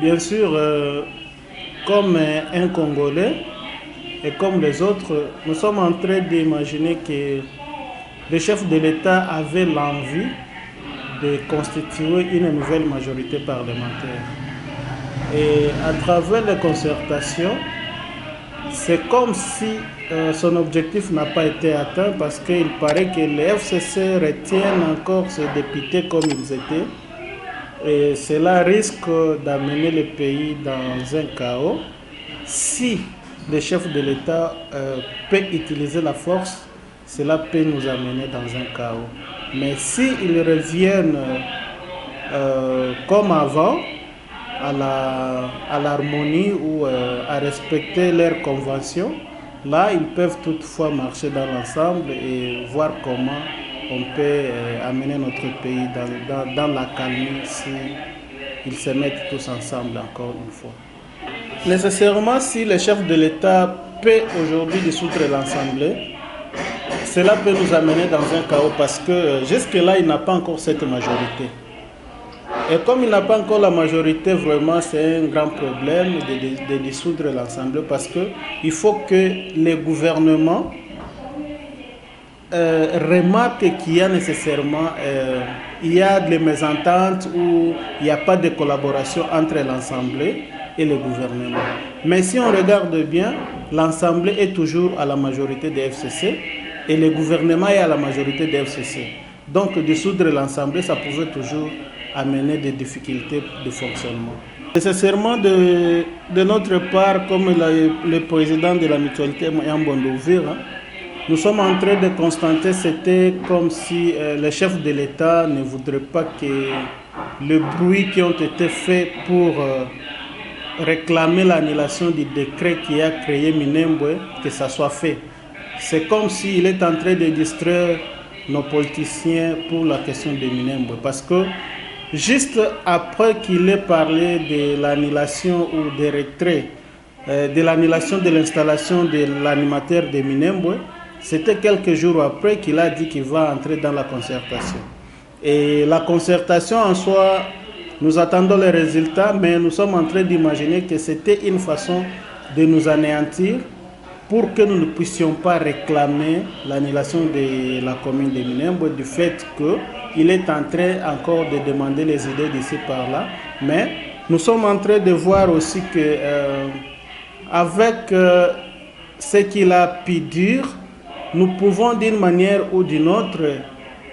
bien sûr, comme un Congolais et comme les autres, nous sommes en train d'imaginer que le chef de l'État avait l'envie de constituer une nouvelle majorité parlementaire. Et à travers les concertations, c'est comme si son objectif n'a pas été atteint parce qu'il paraît que les FCC retiennent encore ces députés comme ils étaient. Et cela risque d'amener le pays dans un chaos. Si le chef de l'État peut utiliser la force, cela peut nous amener dans un chaos. Mais s'ils reviennent comme avant, à l'harmonie ou à respecter leurs conventions, là, ils peuvent toutefois marcher dans l'ensemble et voir comment on peut amener notre pays dans la calmie si ils se mettent tous ensemble encore une fois. Nécessairement, si le chef de l'État peut aujourd'hui dissoudre l'Assemblée, cela peut nous amener dans un chaos parce que jusque-là, il n'a pas encore cette majorité. Et comme il n'a pas encore la majorité, vraiment, c'est un grand problème de dissoudre l'Assemblée parce qu'il faut que les gouvernements remarquent qu'il y a nécessairement il y a des mésententes ou il n'y a pas de collaboration entre l'Assemblée et le gouvernement. Mais si on regarde bien, l'Assemblée est toujours à la majorité des FCC et le gouvernement est à la majorité des FCC. Donc dissoudre l'Assemblée, ça pouvait toujours amener des difficultés de fonctionnement. Nécessairement de notre part, comme le président de la mutualité Yambondo Ouvira, nous sommes en train de constater que c'était comme si le chef de l'État ne voudrait pas que le bruit qui ont été faits pour réclamer l'annulation du décret qui a créé Minembwe, que ça soit fait. C'est comme s'il est en train de distraire nos politiciens pour la question de Minembwe. Parce que juste après qu'il ait parlé de l'annulation ou des retraits, de l'annulation de l'installation de l'animateur de Minembwe, c'était quelques jours après qu'il a dit qu'il va entrer dans la concertation. Et la concertation en soi, nous attendons les résultats, mais nous sommes en train d'imaginer que c'était une façon de nous anéantir pour que nous ne puissions pas réclamer l'annulation de la commune de Minembwe du fait qu'il est en train encore de demander les idées d'ici par là. Mais nous sommes en train de voir aussi que avec ce qu'il a pu dire, nous pouvons d'une manière ou d'une autre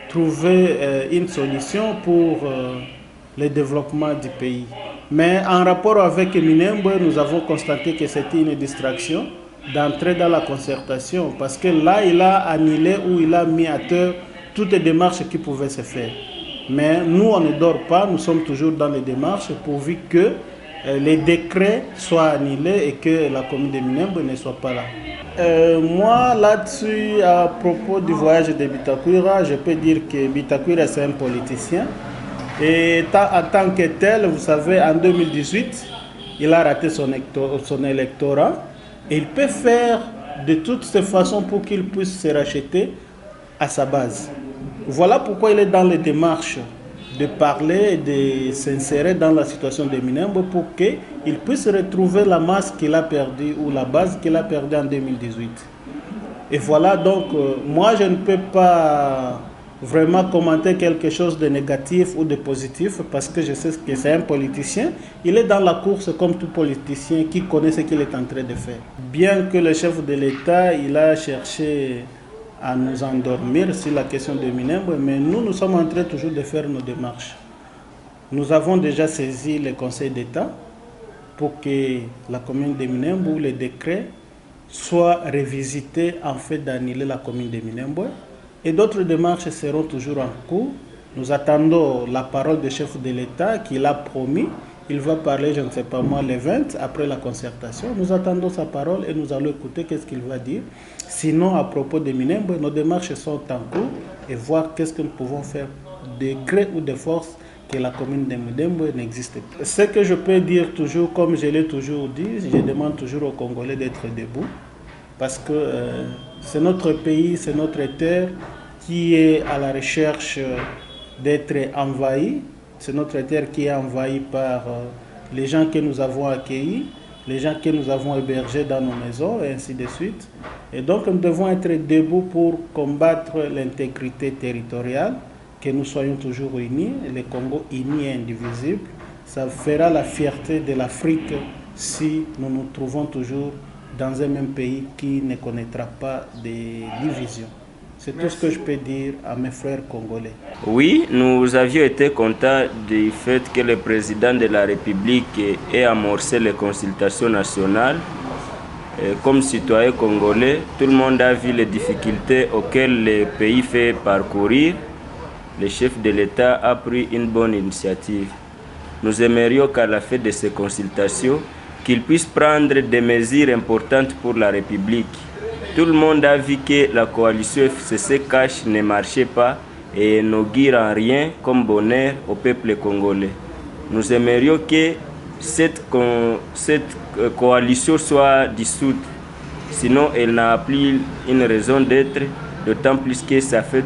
trouver une solution pour le développement du pays. Mais en rapport avec Minembwe, nous avons constaté que c'était une distraction d'entrer dans la concertation parce que là, il a annulé ou il a mis à terre toutes les démarches qui pouvaient se faire. Mais nous, on ne dort pas, nous sommes toujours dans les démarches pourvu que les décrets soient annulés et que la commune de Minembwe ne soit pas là. Moi, là-dessus, à propos du voyage de Bitakwira, je peux dire que Bitakwira, c'est un politicien. Et en tant que tel, vous savez, en 2018, il a raté son électorat. Et il peut faire de toutes ces façons pour qu'il puisse se racheter à sa base. Voilà pourquoi il est dans les démarches de parler et de s'insérer dans la situation de Minembwe pour qu'il puisse retrouver la masse qu'il a perdue ou la base qu'il a perdue en 2018. Et voilà, donc, moi je ne peux pas vraiment commenter quelque chose de négatif ou de positif parce que je sais que c'est un politicien. Il est dans la course comme tout politicien qui connaît ce qu'il est en train de faire. Bien que le chef de l'État, il a cherché à nous endormir sur la question de Minembwe, mais nous sommes en train toujours de faire nos démarches. Nous avons déjà saisi le Conseil d'État pour que la commune de Minembwe, le décret, soit révisité en fait d'annuler la commune de Minembwe. Et d'autres démarches seront toujours en cours. Nous attendons la parole du chef de l'État qu'il a promis. Il va parler, je ne sais pas moi, le 20, après la concertation. Nous attendons sa parole et nous allons écouter qu'est-ce qu'il va dire. Sinon, à propos de Minembwe, nos démarches sont en cours et voir qu'est-ce que nous pouvons faire de gré ou de force que la commune de Minembwe n'existe pas. Ce que je peux dire toujours, comme je l'ai toujours dit, je demande toujours aux Congolais d'être debout. Parce que c'est notre pays, c'est notre terre qui est à la recherche d'être envahi. C'est notre terre qui est envahie par les gens que nous avons accueillis, les gens que nous avons hébergés dans nos maisons, et ainsi de suite. Et donc, nous devons être debout pour combattre l'intégrité territoriale, que nous soyons toujours unis, le Congo uni et indivisible. Ça fera la fierté de l'Afrique si nous nous trouvons toujours dans un même pays qui ne connaîtra pas de division. C'est tout ce que je peux dire à mes frères congolais. Oui, nous avions été contents du fait que le président de la République ait amorcé les consultations nationales. Comme citoyen congolais, tout le monde a vu les difficultés auxquelles le pays fait parcourir. Le chef de l'État a pris une bonne initiative. Nous aimerions qu'à la fin de ces consultations, qu'il puisse prendre des mesures importantes pour la République. Tout le monde a vu que la coalition FCC-Cash ne marchait pas et n'augure en rien comme bonheur au peuple congolais. Nous aimerions que cette coalition soit dissoute, sinon elle n'a plus une raison d'être, d'autant plus que ça fait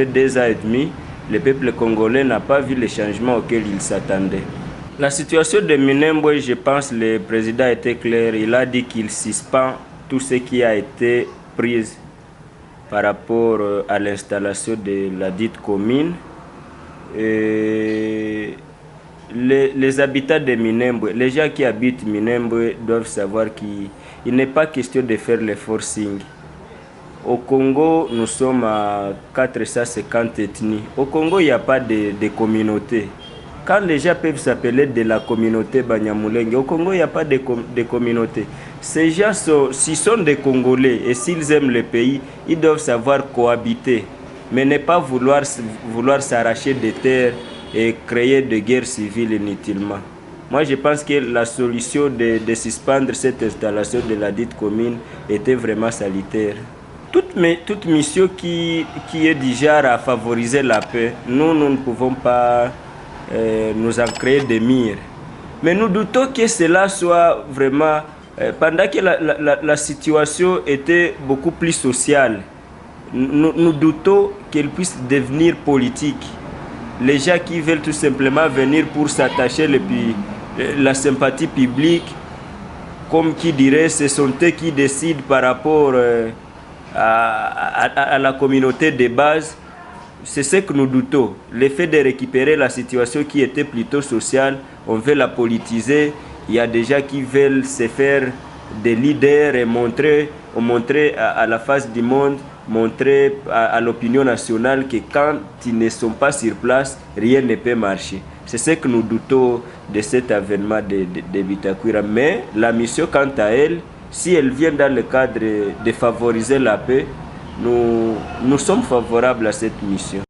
2 ans et demi, le peuple congolais n'a pas vu les changements auxquels il s'attendait. La situation de Minembwe, je pense que le président était clair, il a dit qu'il suspend tout ce qui a été pris par rapport à l'installation de la dite commune. Et les habitants de Minembwe, les gens qui habitent Minembwe doivent savoir qu'il n'est pas question de faire le forcing. Au Congo, nous sommes à 450 ethnies. Au Congo, il n'y a pas de communauté. Quand les gens peuvent s'appeler de la communauté Banyamulenge, au Congo, il n'y a pas de communauté. Ces gens s'ils sont des Congolais et s'ils aiment le pays, ils doivent savoir cohabiter, mais ne pas vouloir s'arracher des terres et créer des guerres civiles inutilement. Moi, je pense que la solution de suspendre cette installation de la dite commune était vraiment salutaire. Toute mission qui est du genre à favoriser la paix, nous ne pouvons pas nous en créer des murs. Mais nous doutons que cela soit vraiment... pendant que la situation était beaucoup plus sociale, nous doutons qu'elle puisse devenir politique. Les gens qui veulent tout simplement venir pour s'attacher la sympathie publique, comme qui dirait, ce sont eux qui décident par rapport à la communauté de base. C'est ce que nous doutons. Le fait de récupérer la situation qui était plutôt sociale, on veut la politiser. Il y a des gens qui veulent se faire des leaders et montrer à la face du monde, montrer à l'opinion nationale que quand ils ne sont pas sur place, rien ne peut marcher. C'est ce que nous doutons de cet avènement de Bitakwira. Mais la mission, quant à elle, si elle vient dans le cadre de favoriser la paix, nous sommes favorables à cette mission.